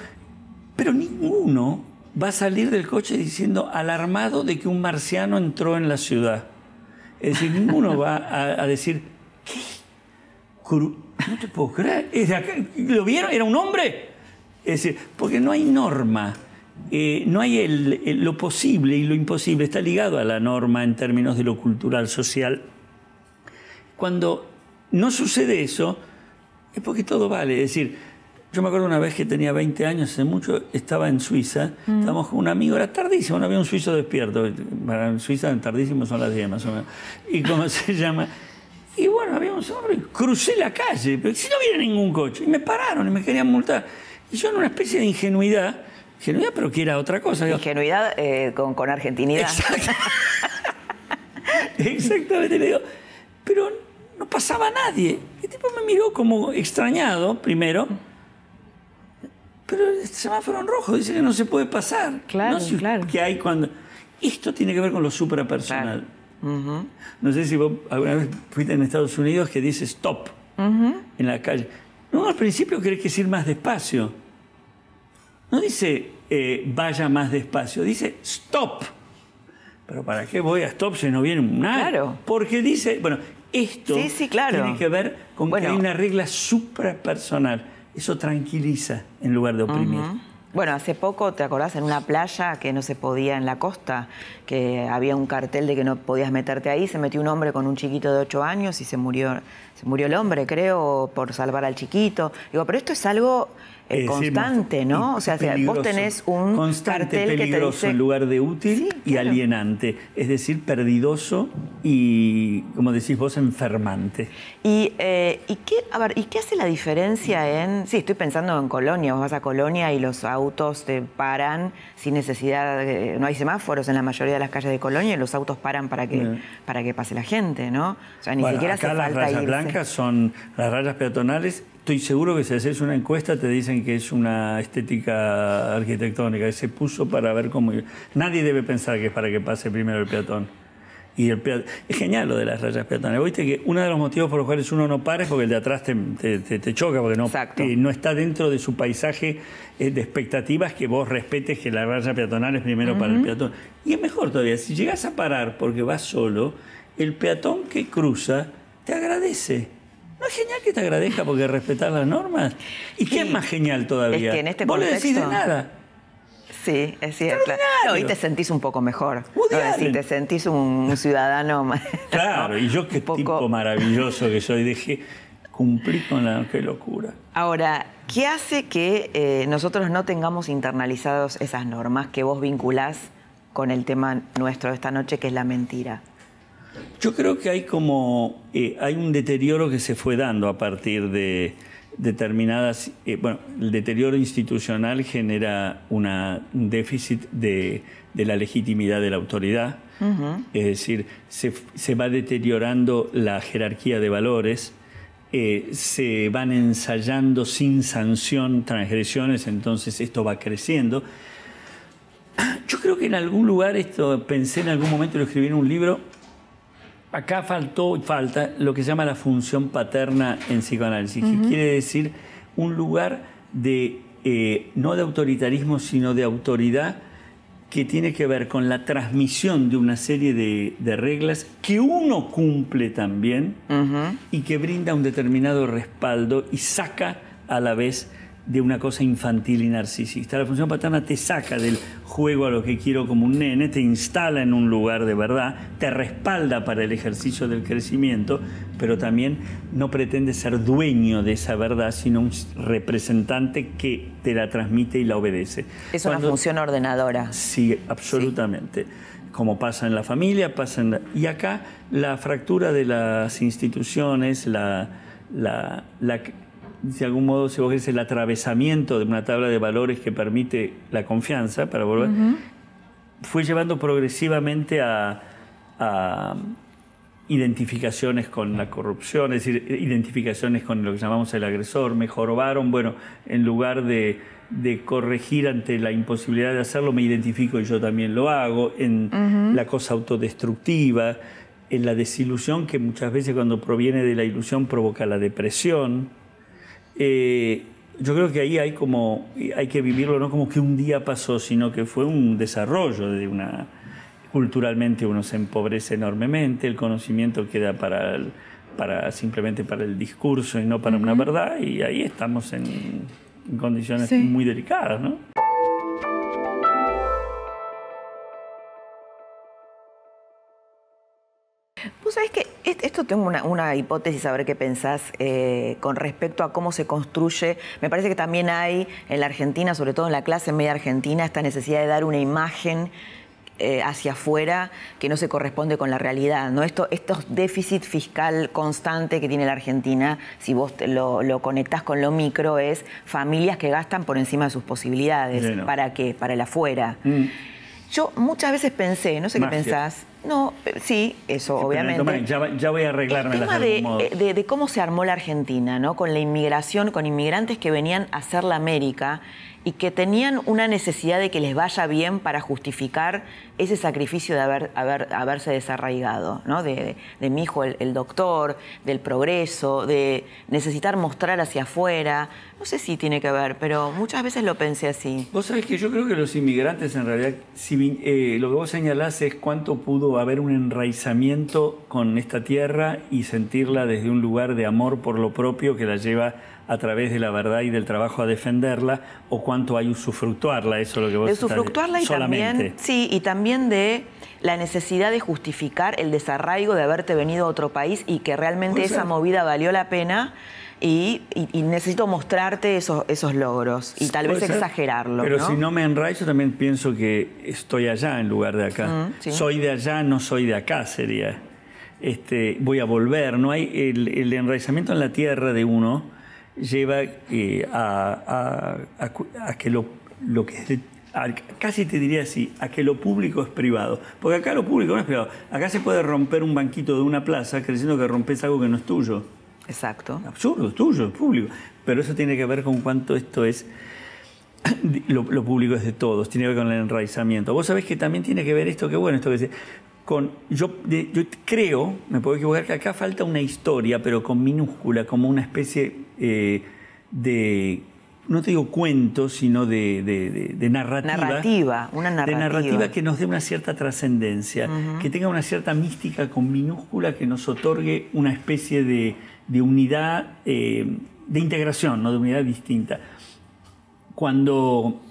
pero ninguno va a salir del coche diciendo, alarmado de que un marciano entró en la ciudad. Es decir, ninguno va a decir, ¿qué? No te puedo creer. ¿Lo vieron? ¿Era un hombre? Es decir, porque no hay norma. No hay lo posible y lo imposible, está ligado a la norma en términos de lo cultural, social. Cuando no sucede eso, es porque todo vale. Es decir, yo me acuerdo una vez que tenía 20 años, hace mucho, estaba en Suiza, estábamos con un amigo, era tardísimo, no había un suizo despierto. En Suiza tardísimo son las 10 más o menos. ¿Y cómo se llama? Y bueno, había un hombre, crucé la calle, pero si no había ningún coche, y me pararon y me querían multar. Y yo en una especie de ingenuidad, pero que era otra cosa. Ingenuidad con argentinidad. Exactamente, le digo, pero no pasaba nadie. El tipo me miró como extrañado, primero, pero el semáforo en rojo dice que no se puede pasar. Claro, no sé claro. ¿Qué hay cuando? Esto tiene que ver con lo suprapersonal. Claro. No sé si vos alguna vez fuiste en Estados Unidos que dice stop en la calle. No, al principio crees que es ir más despacio. No dice vaya más despacio, dice stop. Pero ¿para qué voy a stop si no viene nada? Claro. Porque dice, bueno, esto claro. tiene que ver con que hay una regla suprapersonal. Eso tranquiliza en lugar de oprimir. Bueno, hace poco, ¿te acordás? En una playa que no se podía en la costa, que había un cartel de que no podías meterte ahí, se metió un hombre con un chiquito de 8 años y se murió el hombre, creo, por salvar al chiquito. Digo, pero esto es algo constante, ¿no? O sea, vos tenés un constante, cartel peligroso que te dice... en lugar de útil y alienante. Es decir, perdidoso y, como decís vos, enfermante. ¿Y qué hace la diferencia en...? Sí, estoy pensando en Colonia. Vos vas a Colonia y los autos te paran sin necesidad... no hay semáforos en la mayoría de las calles de Colonia y los autos paran para que pase la gente, ¿no? O sea, ni siquiera hace falta irse. Acá las rayas blancas son las rayas peatonales. Estoy seguro que si haces una encuesta te dicen que es una estética arquitectónica que se puso para ver cómo... Nadie debe pensar que es para que pase primero el peatón. Y es genial lo de las rayas peatonales. Viste que uno de los motivos por los cuales uno no para es porque el de atrás te choca, porque no está dentro de su paisaje de expectativas que vos respetes que la raya peatonal es primero para el peatón. Y es mejor todavía, si llegas a parar porque vas solo, el peatón que cruza te agradece. ¿No es genial que te agradezca porque respetas las normas? ¿Y qué es más genial todavía? Es que en este vos contexto... no decís de nada. Sí, es cierto. Claro. No, y te sentís un poco mejor. Te sentís un ciudadano más. Claro, y yo qué tipo maravilloso que soy. Dije, cumplí con la... ¡Qué locura! Ahora, ¿qué hace que nosotros no tengamos internalizados esas normas que vos vinculás con el tema nuestro de esta noche, que es la mentira? Yo creo que hay hay un deterioro que se fue dando a partir de determinadas... el deterioro institucional genera un déficit de la legitimidad de la autoridad. Es decir, se va deteriorando la jerarquía de valores, se van ensayando sin sanción transgresiones, entonces esto va creciendo. Yo creo que en algún lugar, pensé en algún momento, lo escribí en un libro, acá falta lo que se llama la función paterna en psicoanálisis, que quiere decir un lugar de, no de autoritarismo, sino de autoridad, que tiene que ver con la transmisión de una serie de reglas que uno cumple también y que brinda un determinado respaldo y saca a la vez de una cosa infantil y narcisista. La función paterna te saca del juego a lo que quiero como un nene, te instala en un lugar de verdad, te respalda para el ejercicio del crecimiento, pero también no pretende ser dueño de esa verdad, sino un representante que te la transmite y la obedece. Es una función ordenadora. Sí, absolutamente. Sí. Como pasa en la familia, y acá la fractura de las instituciones, de algún modo, si vos querés, el atravesamiento de una tabla de valores que permite la confianza para volver, fue llevando progresivamente a identificaciones con la corrupción, es decir, identificaciones con lo que llamamos el agresor. Me jorobaron, bueno, en lugar de corregir ante la imposibilidad de hacerlo, me identifico y yo también lo hago, en la cosa autodestructiva, en la desilusión que muchas veces cuando proviene de la ilusión provoca la depresión. Yo creo que ahí hay que vivirlo no como que un día pasó, sino que fue un desarrollo culturalmente uno se empobrece enormemente, el conocimiento queda simplemente para el discurso y no para una verdad, y ahí estamos en condiciones muy delicadas, ¿no? Vos sabés que esto tengo una hipótesis, a ver qué pensás con respecto a cómo se construye. Me parece que también hay en la Argentina, sobre todo en la clase media argentina, esta necesidad de dar una imagen hacia afuera que no se corresponde con la realidad, ¿no? Estos déficit fiscal constante que tiene la Argentina, si vos lo conectás con lo micro, es familias que gastan por encima de sus posibilidades. Sí, ¿no? ¿Para qué? Para el afuera. Yo muchas veces pensé, no sé qué pensás. No, sí, eso, sí, obviamente. Ya voy a arreglármelas de algún modo. De cómo se armó la Argentina, ¿no? Con la inmigración, con inmigrantes que venían a hacer la América y que tenían una necesidad de que les vaya bien para justificar ese sacrificio de haberse desarraigado, ¿no? De mi hijo, el doctor, del progreso, de necesitar mostrar hacia afuera. No sé si tiene que ver, pero muchas veces lo pensé así. Vos sabés que yo creo que los inmigrantes, en realidad, lo que vos señalás es cuánto pudo haber un enraizamiento con esta tierra y sentirla desde un lugar de amor por lo propio que la lleva a través de la verdad y del trabajo a defenderla, o cuánto hay usufructuarla, eso es lo que vos de usufructuarla y solamente. También, sí, y también de la necesidad de justificar el desarraigo de haberte venido a otro país y que realmente esa movida valió la pena y necesito mostrarte esos logros y tal vez exagerarlo. Pero ¿no? Si no me enraizo, también pienso que estoy allá en lugar de acá. Sí. Soy de allá, no soy de acá, sería. Voy a volver. No hay el enraizamiento en la tierra de uno lleva a que lo que es casi te diría así, a que lo público es privado. Porque acá lo público no es privado. Acá se puede romper un banquito de una plaza creyendo que rompes algo que no es tuyo. Exacto. Absurdo, es tuyo, es público. Pero eso tiene que ver con cuánto esto es... Lo público es de todos, tiene que ver con el enraizamiento. Vos sabés que también tiene que ver esto que dice... Yo creo, me puedo equivocar, que acá falta una historia, pero con minúscula, como una especie de, no te digo cuento, sino de narrativa. Una narrativa. De narrativa que nos dé una cierta trascendencia, que tenga una cierta mística con minúscula, que nos otorgue una especie de unidad, de integración, no de unidad distinta. Cuando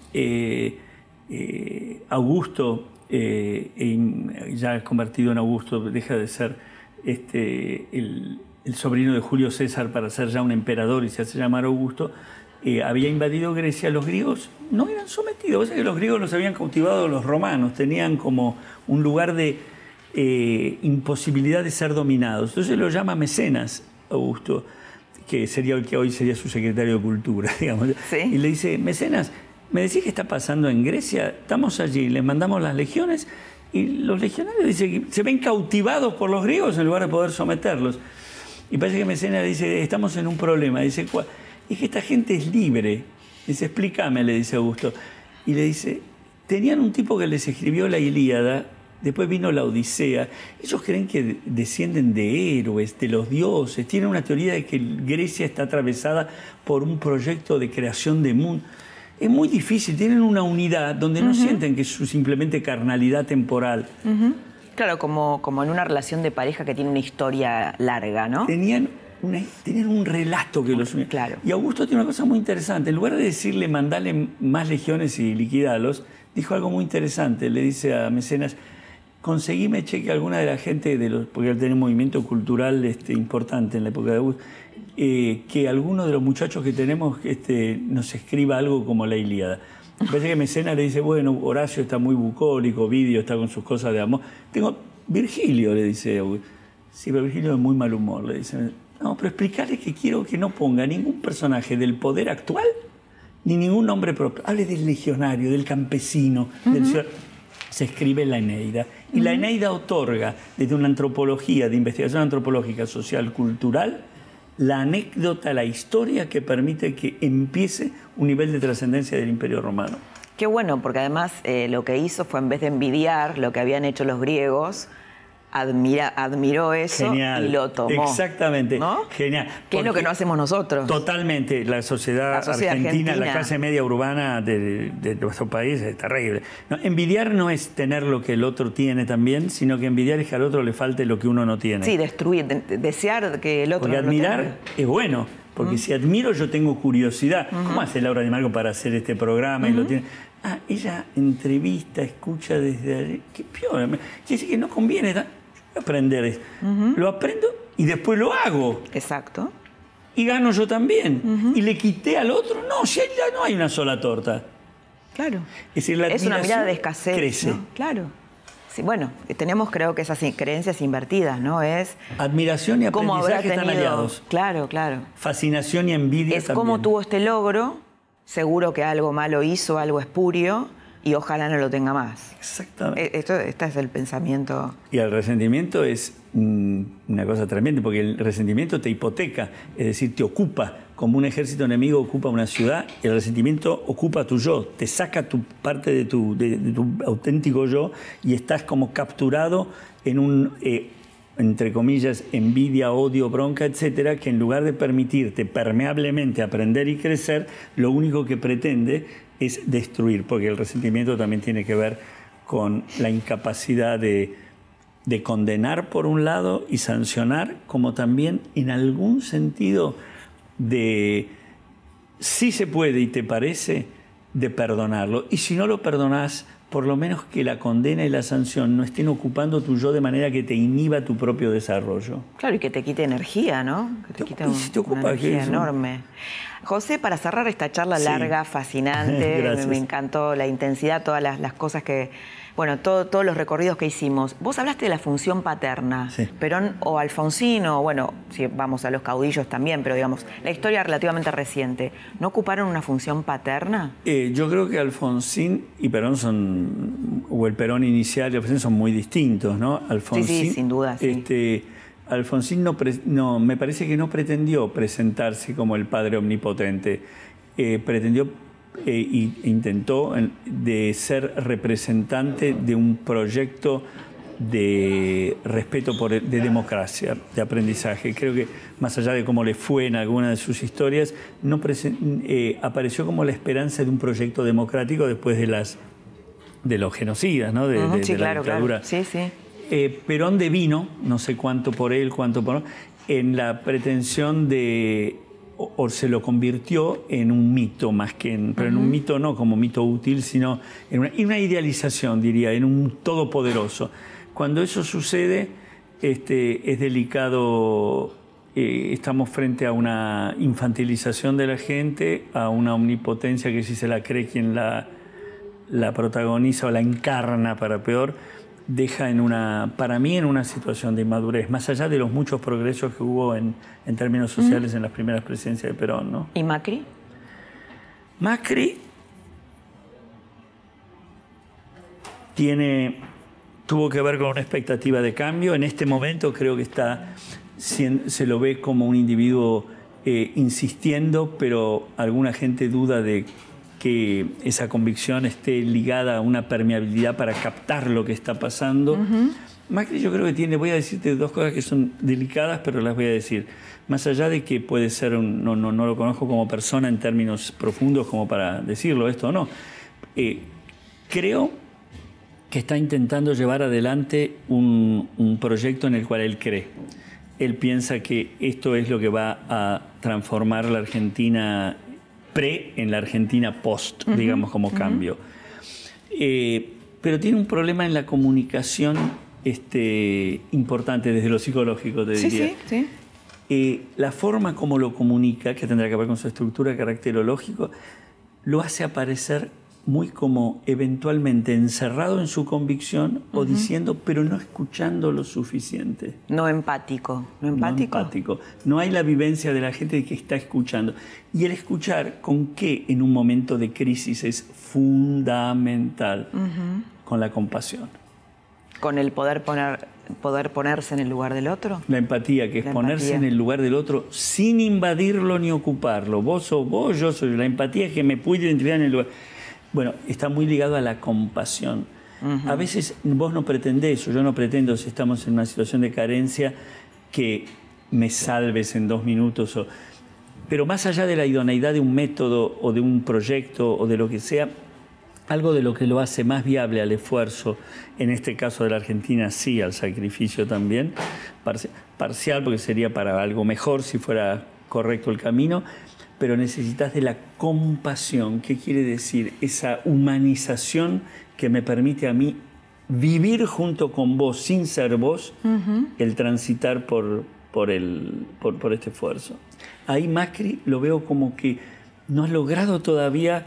Augusto... ya convertido en Augusto, deja de ser el sobrino de Julio César para ser ya un emperador y se hace llamar Augusto, había invadido Grecia. Los griegos no eran sometidos. O sea, que los griegos los habían cautivado los romanos, tenían como un lugar de imposibilidad de ser dominados. Entonces lo llama Mecenas Augusto, que sería el que hoy sería su secretario de Cultura, digamos. ¿Sí? Y le dice: Mecenas, ¿me decís qué está pasando en Grecia? Estamos allí, les mandamos las legiones y los legionarios dicen que se ven cautivados por los griegos en lugar de poder someterlos. Y parece que Mecenas le dice: estamos en un problema. Dice: ¿cuál? Es que esta gente es libre. Dice: explícame, le dice Augusto. Y le dice: tenían un tipo que les escribió la Ilíada después vino la Odisea. Ellos creen que descienden de héroes, de los dioses. Tienen una teoría de que Grecia está atravesada por un proyecto de creación de mundo. Es muy difícil, tienen una unidad donde no sienten que es simplemente carnalidad temporal. Claro, como en una relación de pareja que tiene una historia larga, ¿no? Tenían un relato que los unía. Claro. Y Augusto tiene una cosa muy interesante. En lugar de decirle mandale más legiones y liquidalos, dijo algo muy interesante. Le dice a Mecenas, conseguime cheque a alguna de la gente, porque él tenía un movimiento cultural importante en la época de Augusto, que alguno de los muchachos que tenemos nos escriba algo como la Ilíada. Me parece que Mecenas le dice, bueno, Horacio está muy bucólico, Ovidio está con sus cosas de amor. Virgilio, le dice Augusto. Sí, pero Virgilio es de muy mal humor, le dice. No, pero explicarle que quiero que no ponga ningún personaje del poder actual ni ningún nombre propio. Hable del legionario, del campesino, del ciudad. Se escribe la Eneida. Y la Eneida otorga, desde una antropología, de investigación antropológica, social, cultural, la anécdota, la historia que permite que empiece un nivel de trascendencia del Imperio Romano. Qué bueno, porque además lo que hizo fue, en vez de envidiar lo que habían hecho los griegos, admiró eso. Genial. Y lo tomó. Exactamente. ¿No? Genial. Que es lo que no hacemos nosotros. Totalmente. La sociedad argentina, la clase media urbana de nuestro país es terrible. No, envidiar no es tener lo que el otro tiene también, sino que envidiar es que al otro le falte lo que uno no tiene. Sí, destruir, desear que el otro porque no lo admirar tenga. es bueno. Porque si admiro, yo tengo curiosidad. ¿Cómo hace Laura Di Marco para hacer este programa? Y lo tiene. Ella entrevista, escucha desde allí. Qué piola. Quiere decir que no conviene. Yo voy a aprender eso. Lo aprendo y después lo hago. Exacto. Y gano yo también. Y le quité al otro. No, si ya no hay una sola torta. Claro. Es decir, la es una mirada de escasez. Crece. ¿No? Claro. Sí, bueno, tenemos creo que esas creencias invertidas, ¿no? Es admiración y aprendizaje están aliados. Claro, claro. Fascinación y envidia es también. Cómo tuvo este logro, seguro que algo malo hizo, algo espurio, y ojalá no lo tenga más. Exactamente. Este es el pensamiento. Y el resentimiento es una cosa tremenda, porque el resentimiento te hipoteca, es decir, te ocupa. Como un ejército enemigo ocupa una ciudad, el resentimiento ocupa tu yo, te saca tu parte de tu auténtico yo y estás como capturado en un, entre comillas, envidia, odio, bronca, etcétera, que en lugar de permitirte permeablemente aprender y crecer, lo único que pretende es destruir, porque el resentimiento también tiene que ver con la incapacidad de condenar por un lado y sancionar, como también en algún sentido de, si se puede y te parece, de perdonarlo. Y si no lo perdonás, por lo menos que la condena y la sanción no estén ocupando tu yo de manera que te inhiba tu propio desarrollo. Claro, y que te quite energía, ¿no? Que te quite una energía enorme. José, para cerrar esta charla larga, fascinante, me encantó la intensidad, todas las cosas que... Bueno, todos los recorridos que hicimos. Vos hablaste de la función paterna. Sí. Perón o Alfonsín, o bueno, si vamos a los caudillos también, pero digamos, la historia relativamente reciente, ¿no ocuparon una función paterna? Yo creo que Alfonsín y Perón o el Perón inicial y Alfonsín son muy distintos, ¿no? Alfonsín, sí, sin duda, sí. Alfonsín me parece que no pretendió presentarse como el padre omnipotente. Pretendió intentó de ser representante de un proyecto de respeto de democracia, de aprendizaje. Creo que más allá de cómo le fue en alguna de sus historias, apareció como la esperanza de un proyecto democrático después de los genocidas, ¿no? Sí, la dictadura. Claro. Sí, sí. Perón devino, no sé cuánto por él, cuánto por en la pretensión de... o se lo convirtió en un mito más que pero en un mito no como mito útil, sino en una idealización, diría, en un todopoderoso. Cuando eso sucede, es delicado, estamos frente a una infantilización de la gente, a una omnipotencia que si se la cree quien la protagoniza o la encarna para peor, deja para mí en una situación de inmadurez, más allá de los muchos progresos que hubo en términos sociales en las primeras presidencias de Perón, ¿no? ¿Y Macri? Macri tuvo que ver con una expectativa de cambio. En este momento creo que se lo ve como un individuo insistiendo, pero alguna gente duda de que esa convicción esté ligada a una permeabilidad para captar lo que está pasando. Macri yo creo que tiene, voy a decirte dos cosas que son delicadas, pero las voy a decir. Más allá de que puede ser, no lo conozco como persona en términos profundos como para decirlo esto o no, creo que está intentando llevar adelante un proyecto en el cual él cree. Él piensa que esto es lo que va a transformar la Argentina en la Argentina post, digamos, como cambio. Pero tiene un problema en la comunicación importante desde lo psicológico, te diría. Sí. La forma como lo comunica, que tendrá que ver con su estructura caracterológico, lo hace aparecer muy como eventualmente encerrado en su convicción o diciendo, pero no escuchando lo suficiente. No empático. ¿No empático? No empático. No hay la vivencia de la gente que está escuchando. Y el escuchar, ¿con qué en un momento de crisis es fundamental? Con la compasión. ¿Con el poder ponerse en el lugar del otro? La empatía, que es ponerse en el lugar del otro sin invadirlo ni ocuparlo. Vos sos vos, yo soy yo. La empatía es que me puedo identificar en el lugar. Bueno, está muy ligado a la compasión. A veces vos no pretendés, o yo no pretendo, si estamos en una situación de carencia, que me salves en 2 minutos. Pero más allá de la idoneidad de un método o de un proyecto o de lo que sea, algo de lo que lo hace más viable al esfuerzo, en este caso de la Argentina sí, al sacrificio también, parcial porque sería para algo mejor si fuera correcto el camino, pero necesitas de la compasión. ¿Qué quiere decir? Esa humanización que me permite a mí vivir junto con vos, sin ser vos, el transitar por este esfuerzo. Ahí Macri lo veo como que no ha logrado todavía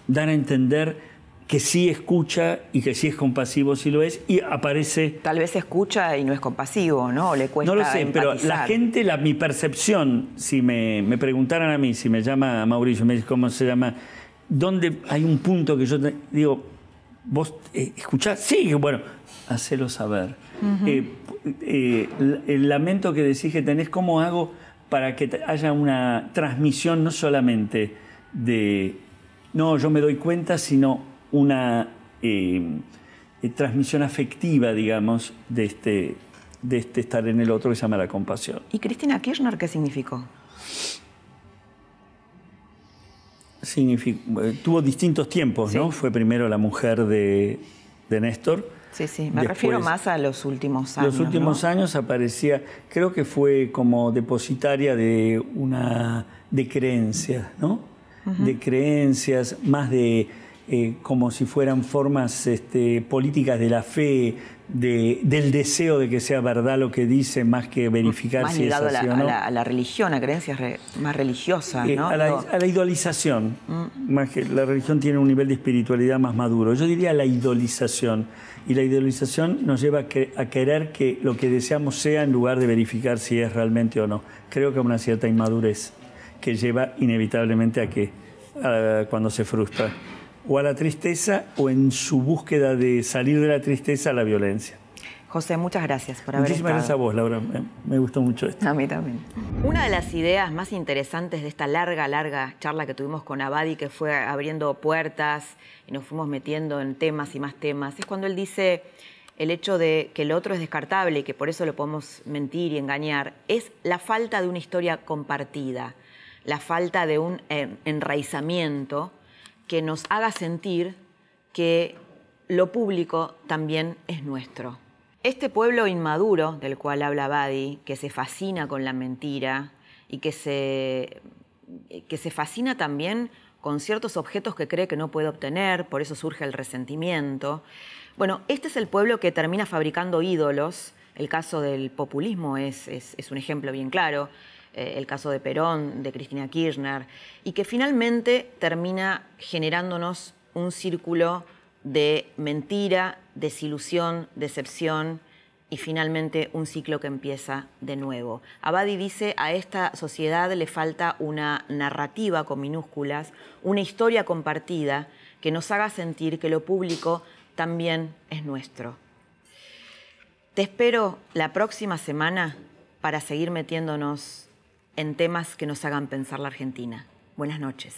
dar a entender que sí escucha y que sí es compasivo, sí lo es, y aparece... Tal vez escucha y no es compasivo, ¿no? O le cuesta no lo sé, empatizar. pero la gente, mi percepción, si me preguntaran a mí, si me llama Mauricio, me dice cómo se llama, ¿dónde hay un punto que yo digo, vos escuchás? Sí, bueno, hacelo saber. El lamento que decís que tenés, ¿cómo hago para que haya una transmisión no solamente de... No, yo me doy cuenta, sino una transmisión afectiva, digamos, de este estar en el otro que se llama la compasión. ¿Y Cristina Kirchner qué significó? Tuvo distintos tiempos, ¿no? Fue primero la mujer de Néstor. Sí. Me refiero más a los últimos años. Los últimos años aparecía, creo que fue como depositaria de creencias, ¿no? De creencias, más de como si fueran formas políticas de la fe, del deseo de que sea verdad lo que dice, más que verificar más si es así o no. A la religión, a creencias más religiosas, ¿no? A la idolización. Más que la religión tiene un nivel de espiritualidad más maduro. Yo diría la idolización. Y la idolización nos lleva a querer que lo que deseamos sea en lugar de verificar si es realmente o no. Creo que a una cierta inmadurez que lleva inevitablemente a que cuando se frustra, o a la tristeza, o en su búsqueda de salir de la tristeza, a la violencia. José, muchas gracias por haber estado. Muchísimas gracias a vos, Laura. Me gustó mucho esto. A mí también. Una de las ideas más interesantes de esta larga charla que tuvimos con Abadi, que fue abriendo puertas y nos fuimos metiendo en temas y más temas, es cuando él dice el hecho de que el otro es descartable y que por eso lo podemos mentir y engañar, es la falta de una historia compartida, la falta de un enraizamiento que nos haga sentir que lo público también es nuestro. Este pueblo inmaduro del cual habla Abadi, que se fascina con la mentira y que se fascina también con ciertos objetos que cree que no puede obtener, por eso surge el resentimiento. Bueno, este es el pueblo que termina fabricando ídolos. El caso del populismo es un ejemplo bien claro. El caso de Perón, de Cristina Kirchner, y que finalmente termina generándonos un círculo de mentira, desilusión, decepción y finalmente un ciclo que empieza de nuevo. Abadi dice, a esta sociedad le falta una narrativa con minúsculas, una historia compartida que nos haga sentir que lo público también es nuestro. Te espero la próxima semana para seguir metiéndonos en temas que nos hagan pensar la Argentina. Buenas noches.